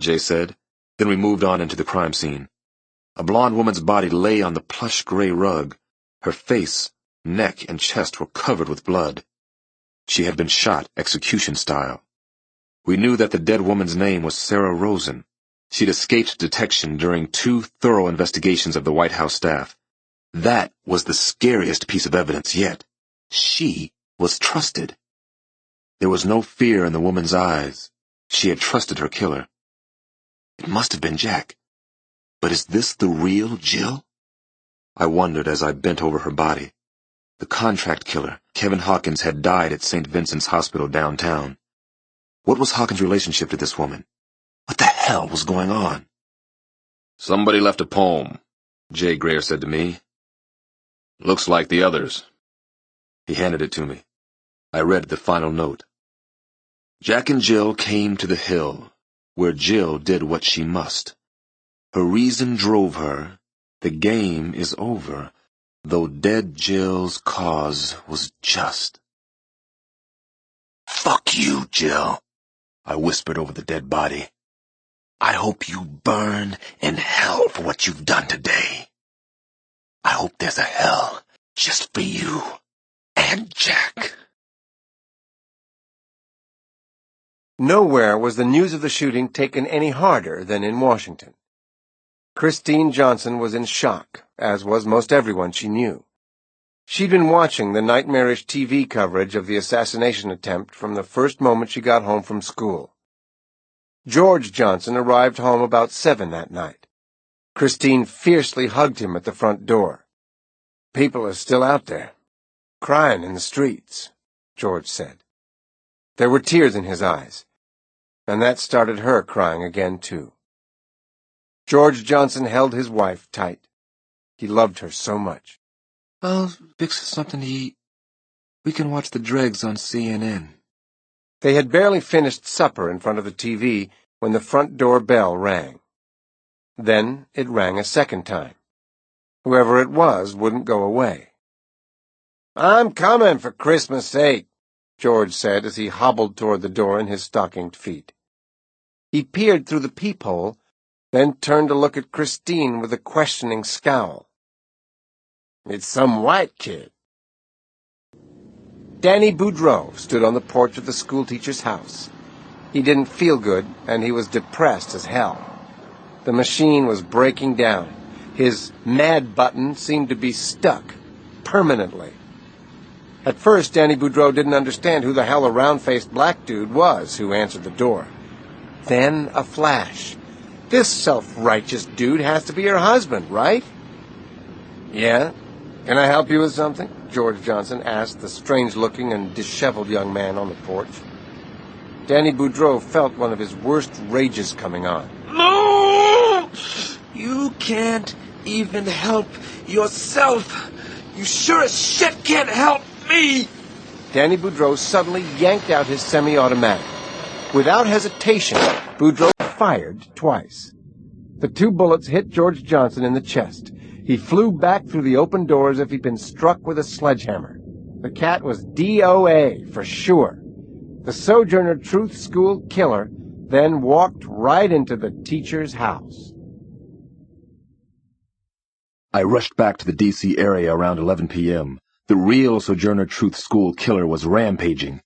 Jay said. Then we moved on into the crime scene. A blonde woman's body lay on the plush gray rug. Her face, neck, and chest were covered with blood. She had been shot execution style. We knew that the dead woman's name was Sarah Rosen. She'd escaped detection during 2 thorough investigations of the White House staff. That was the scariest piece of evidence yet. She was trusted. There was no fear in the woman's eyes. She had trusted her killer. It must have been Jack. But is this the real Jill? I wondered as I bent over her body. The contract killer, Kevin Hawkins, had died at St. Vincent's Hospital downtown. What was Hawkins' relationship to this woman? What the hell was going on? "Somebody left a poem," Jay Greer said to me. "Looks like the others." He handed it to me. I read the final note. Jack and Jill came to the hill, where Jill did what she must. Her reason drove her. The game is over, though dead Jill's cause was just. "Fuck you, Jill," I whispered over the dead body. "I hope you burn in hell for what you've done today. I hope there's a hell just for you and Jack." Nowhere was the news of the shooting taken any harder than in Washington. Christine Johnson was in shock, as was most everyone she knew. She'd been watching the nightmarish TV coverage of the assassination attempt from the first moment she got home from school. George Johnson arrived home about 7 that night. Christine fiercely hugged him at the front door. "People are still out there, crying in the streets," George said. There were tears in his eyes, and that started her crying again, too. George Johnson held his wife tight. He loved her so much. "I'll fix something to eat. We can watch the dregs on CNN." They had barely finished supper in front of the TV when the front door bell rang. Then it rang a second time. Whoever it was wouldn't go away. "I'm coming, for Christmas' sake," George said as he hobbled toward the door in his stockinged feet. He peered through the peephole, then turned to look at Christine with a questioning scowl. "It's some white kid." Danny Boudreau stood on the porch of the schoolteacher's house. He didn't feel good, and he was depressed as hell. The machine was breaking down. His mad button seemed to be stuck permanently. At first, Danny Boudreau didn't understand who the hell a round-faced black dude was who answered the door. Then a flash. "This self-righteous dude has to be her husband, right?" "Yeah? Can I help you with something?" George Johnson asked the strange-looking and disheveled young man on the porch. Danny Boudreau felt one of his worst rages coming on. "No! You can't even help yourself. You sure as shit can't help me!" Danny Boudreau suddenly yanked out his semi-automatic. Without hesitation, Boudreau fired twice. The 2 bullets hit George Johnson in the chest. He flew back through the open door as if he'd been struck with a sledgehammer. The cat was DOA for sure. The Sojourner Truth School killer then walked right into the teacher's house. I rushed back to the D.C. area around 11 p.m. The real Sojourner Truth School killer was rampaging.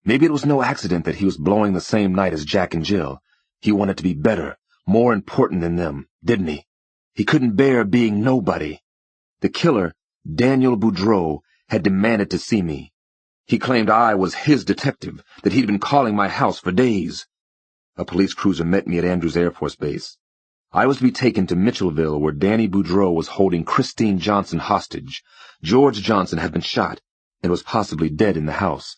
Maybe it was no accident that he was blowing the same night as Jack and Jill. He wanted to be better, more important than them, didn't he? He couldn't bear being nobody. The killer, Daniel Boudreau, had demanded to see me. He claimed I was his detective, that he'd been calling my house for days. A police cruiser met me at Andrews Air Force Base. I was to be taken to Mitchellville, where Danny Boudreau was holding Christine Johnson hostage. George Johnson had been shot and was possibly dead in the house.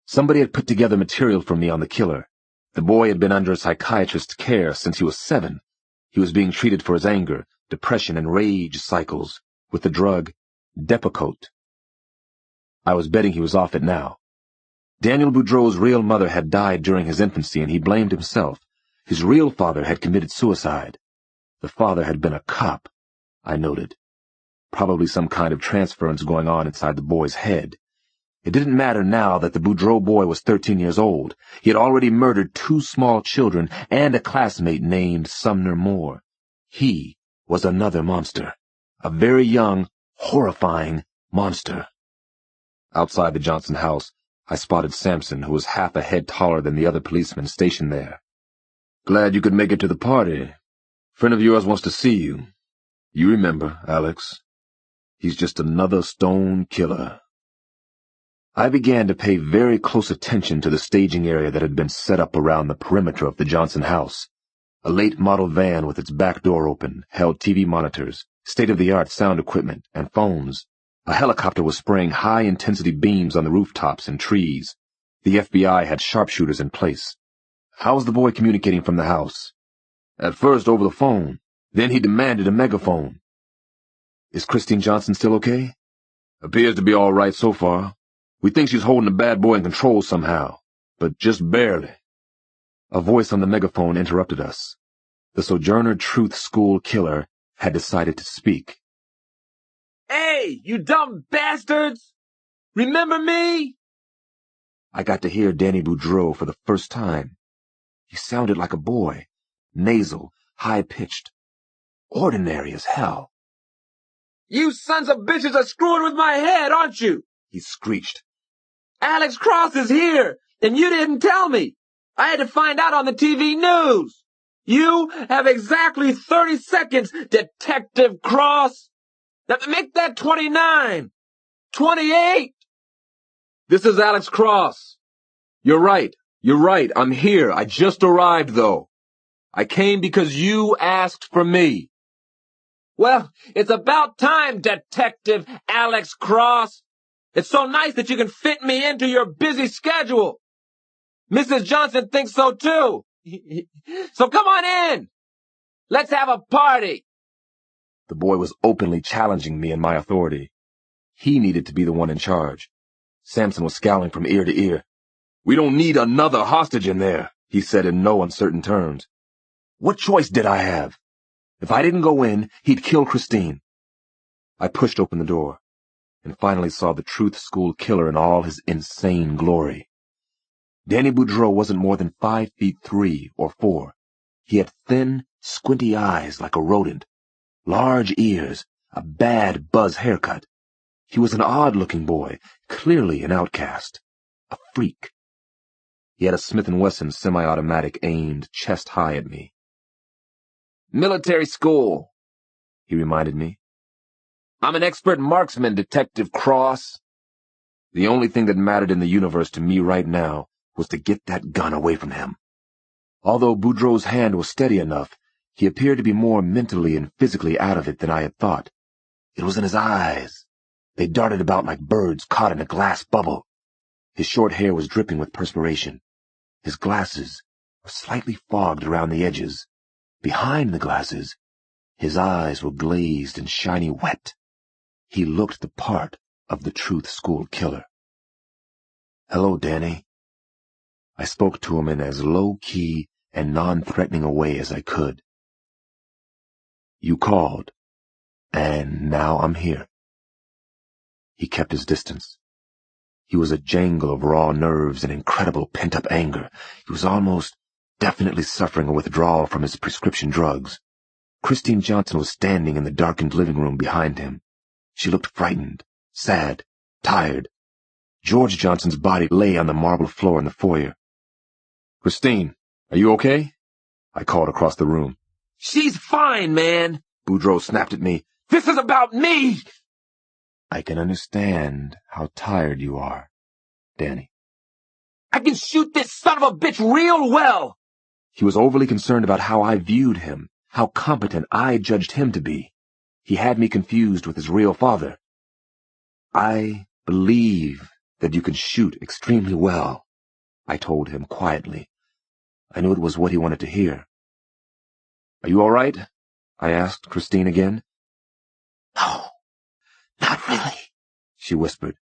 Somebody had put together material for me on the killer. The boy had been under a psychiatrist's care since he was 7. He was being treated for his anger, depression, and rage cycles with the drug Depakote. I was betting he was off it now. Daniel Boudreau's real mother had died during his infancy, and he blamed himself. His real father had committed suicide. The father had been a cop, I noted. Probably some kind of transference going on inside the boy's head. It didn't matter now that the Boudreaux boy was 13 years old. He had already murdered 2 small children and a classmate named Sumner Moore. He was another monster. A very young, horrifying monster. Outside the Johnson house, I spotted Sampson, who was half a head taller than the other policemen stationed there. "Glad you could make it to the party. Friend of yours wants to see you. You remember, Alex. He's just another stone killer." I began to pay very close attention to the staging area that had been set up around the perimeter of the Johnson house. A late model van with its back door open held TV monitors, state-of-the-art sound equipment, and phones. A helicopter was spraying high-intensity beams on the rooftops and trees. The FBI had sharpshooters in place. How was the boy communicating from the house? At first over the phone. Then he demanded a megaphone. "Is Christine Johnson still okay?" "Appears to be all right so far. We think she's holding the bad boy in control somehow, but just barely." A voice on the megaphone interrupted us. The Sojourner Truth School killer had decided to speak. "Hey, you dumb bastards! Remember me?" I got to hear Danny Boudreaux for the first time. He sounded like a boy, nasal, high-pitched, ordinary as hell. "You sons of bitches are screwing with my head, aren't you?" he screeched. "Alex Cross is here, and you didn't tell me. I had to find out on the TV news. You have exactly 30 seconds, Detective Cross. Now make that 29. 28. "This is Alex Cross. You're right. I'm here. I just arrived, though. I came because you asked for me." "Well, it's about time, Detective Alex Cross. It's so nice that you can fit me into your busy schedule. Mrs. Johnson thinks so too. So come on in. Let's have a party." The boy was openly challenging me and my authority. He needed to be the one in charge. Sampson was scowling from ear to ear. "We don't need another hostage in there," he said in no uncertain terms. What choice did I have? If I didn't go in, he'd kill Christine. I pushed open the door and finally saw the Truth School killer in all his insane glory. Danny Boudreaux wasn't more than 5'3" or 4. He had thin, squinty eyes like a rodent, large ears, a bad buzz haircut. He was an odd-looking boy, clearly an outcast, a freak. He had a Smith & Wesson semi-automatic aimed chest-high at me. "Military school," he reminded me. "I'm an expert marksman, Detective Cross." The only thing that mattered in the universe to me right now was to get that gun away from him. Although Boudreaux's hand was steady enough, he appeared to be more mentally and physically out of it than I had thought. It was in his eyes. They darted about like birds caught in a glass bubble. His short hair was dripping with perspiration. His glasses were slightly fogged around the edges. Behind the glasses, his eyes were glazed and shiny wet. He looked the part of the Truth School killer. "Hello, Danny." I spoke to him in as low-key and non-threatening a way as I could. "You called, and now I'm here." He kept his distance. He was a jangle of raw nerves and incredible pent-up anger. He was almost definitely suffering a withdrawal from his prescription drugs. Christine Johnson was standing in the darkened living room behind him. She looked frightened, sad, tired. George Johnson's body lay on the marble floor in the foyer. "Christine, are you okay?" I called across the room. "She's fine, man," Boudreaux snapped at me. "This is about me." "I can understand how tired you are, Danny." "I can shoot this son of a bitch real well." He was overly concerned about how I viewed him, how competent I judged him to be. He had me confused with his real father. "I believe that you can shoot extremely well," I told him quietly. I knew it was what he wanted to hear. "Are you all right?" I asked Christine again. "No, not really," she whispered.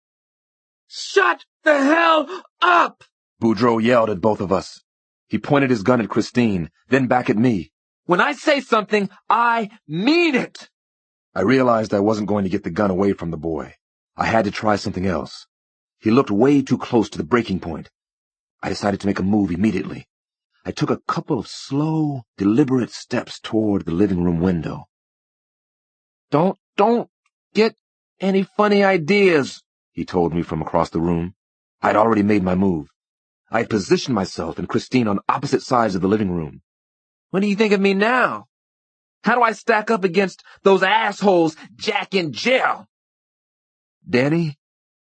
"Shut the hell up!" Boudreaux yelled at both of us. He pointed his gun at Christine, then back at me. "When I say something, I mean it." I realized I wasn't going to get the gun away from the boy. I had to try something else. He looked way too close to the breaking point. I decided to make a move immediately. I took a couple of slow, deliberate steps toward the living room window. Don't get any funny ideas, he told me from across the room. I'd already made my move. I had positioned myself and Christine on opposite sides of the living room. What do you think of me now? How do I stack up against those assholes Jack and Jill? Danny,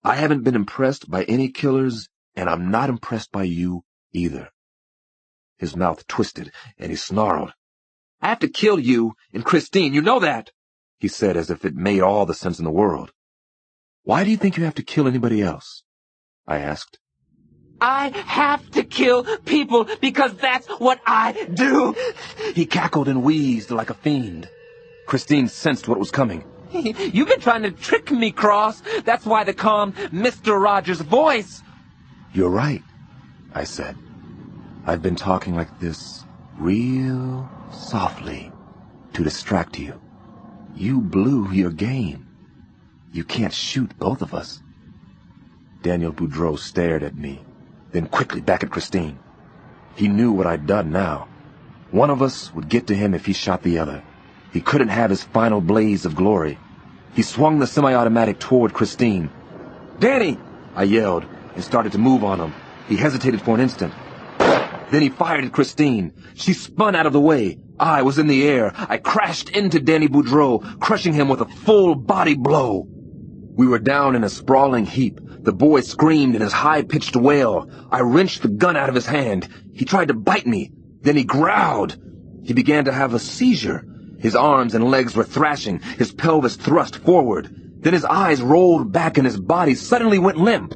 I haven't been impressed by any killers, and I'm not impressed by you either. His mouth twisted, and he snarled. I have to kill you and Christine, you know that, he said as if it made all the sense in the world. Why do you think you have to kill anybody else? I asked. I have to kill people because that's what I do. He cackled and wheezed like a fiend. Christine sensed what was coming. You've been trying to trick me, Cross. That's why they call him Mr. Rogers' voice. You're right, I said. I've been talking like this real softly to distract you. You blew your game. You can't shoot both of us. Daniel Boudreau stared at me, then quickly back at Christine. He knew what I'd done now. One of us would get to him if he shot the other. He couldn't have his final blaze of glory. He swung the semi-automatic toward Christine. Danny! I yelled and started to move on him. He hesitated for an instant. Then he fired at Christine. She spun out of the way. I was in the air. I crashed into Danny Boudreau, crushing him with a full body blow. We were down in a sprawling heap. The boy screamed in his high-pitched wail. I wrenched the gun out of his hand. He tried to bite me. Then he growled. He began to have a seizure. His arms and legs were thrashing, his pelvis thrust forward. Then his eyes rolled back and his body suddenly went limp.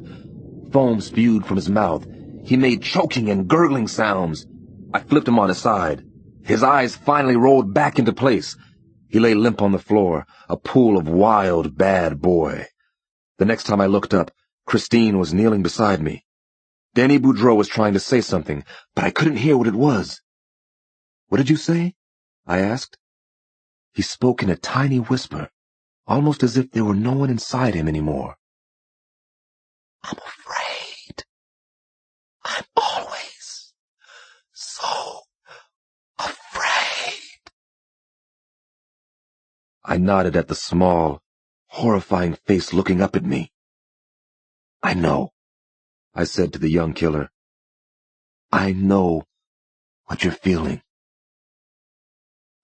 Foam spewed from his mouth. He made choking and gurgling sounds. I flipped him on his side. His eyes finally rolled back into place. He lay limp on the floor, a pool of wild, bad boy. The next time I looked up, Christine was kneeling beside me. Danny Boudreau was trying to say something, but I couldn't hear what it was. What did you say? I asked. He spoke in a tiny whisper, almost as if there were no one inside him anymore. I'm afraid. I'm always so afraid. I nodded at the small, horrifying face looking up at me. I know, I said to the young killer. I know what you're feeling.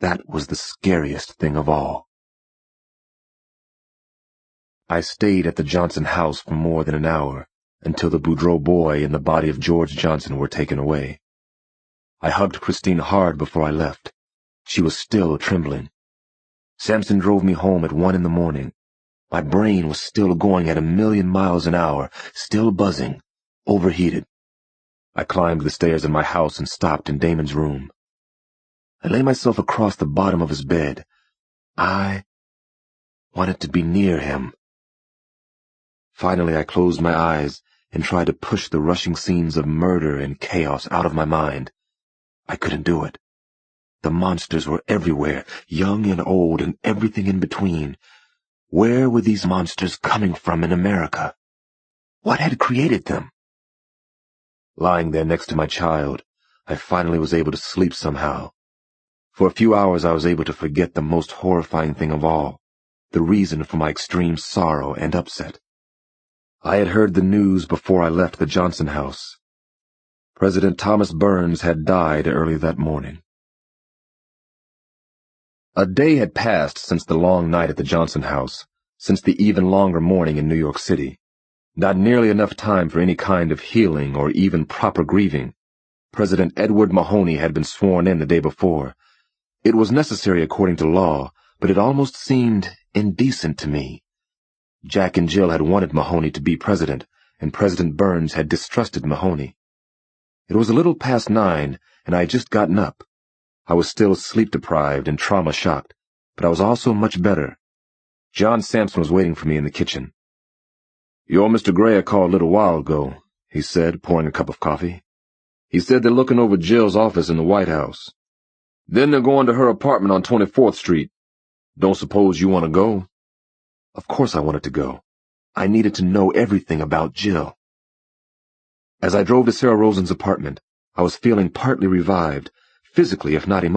That was the scariest thing of all. I stayed at the Johnson house for more than an hour, until the Boudreau boy and the body of George Johnson were taken away. I hugged Christine hard before I left. She was still trembling. Sampson drove me home at 1 a.m. My brain was still going at 1,000,000 miles an hour, still buzzing, overheated. I climbed the stairs in my house and stopped in Damon's room. I lay myself across the bottom of his bed. I wanted to be near him. Finally, I closed my eyes and tried to push the rushing scenes of murder and chaos out of my mind. I couldn't do it. The monsters were everywhere, young and old and everything in between. Where were these monsters coming from in America? What had created them? Lying there next to my child, I finally was able to sleep somehow. For a few hours I was able to forget the most horrifying thing of all, the reason for my extreme sorrow and upset. I had heard the news before I left the Johnson house. President Thomas Burns had died early that morning. A day had passed since the long night at the Johnson house, since the even longer morning in New York City. Not nearly enough time for any kind of healing or even proper grieving. President Edward Mahoney had been sworn in the day before. It was necessary according to law, but it almost seemed indecent to me. Jack and Jill had wanted Mahoney to be president, and President Burns had distrusted Mahoney. It was a little past 9, and I had just gotten up. I was still sleep-deprived and trauma-shocked, but I was also much better. John Sampson was waiting for me in the kitchen. "Your Mr. Gray called a little while ago," he said, pouring a cup of coffee. "He said they're looking over Jill's office in the White House. Then they're going to her apartment on 24th Street. Don't suppose you want to go?" Of course I wanted to go. I needed to know everything about Jill. As I drove to Sarah Rosen's apartment, I was feeling partly revived, physically if not emotionally.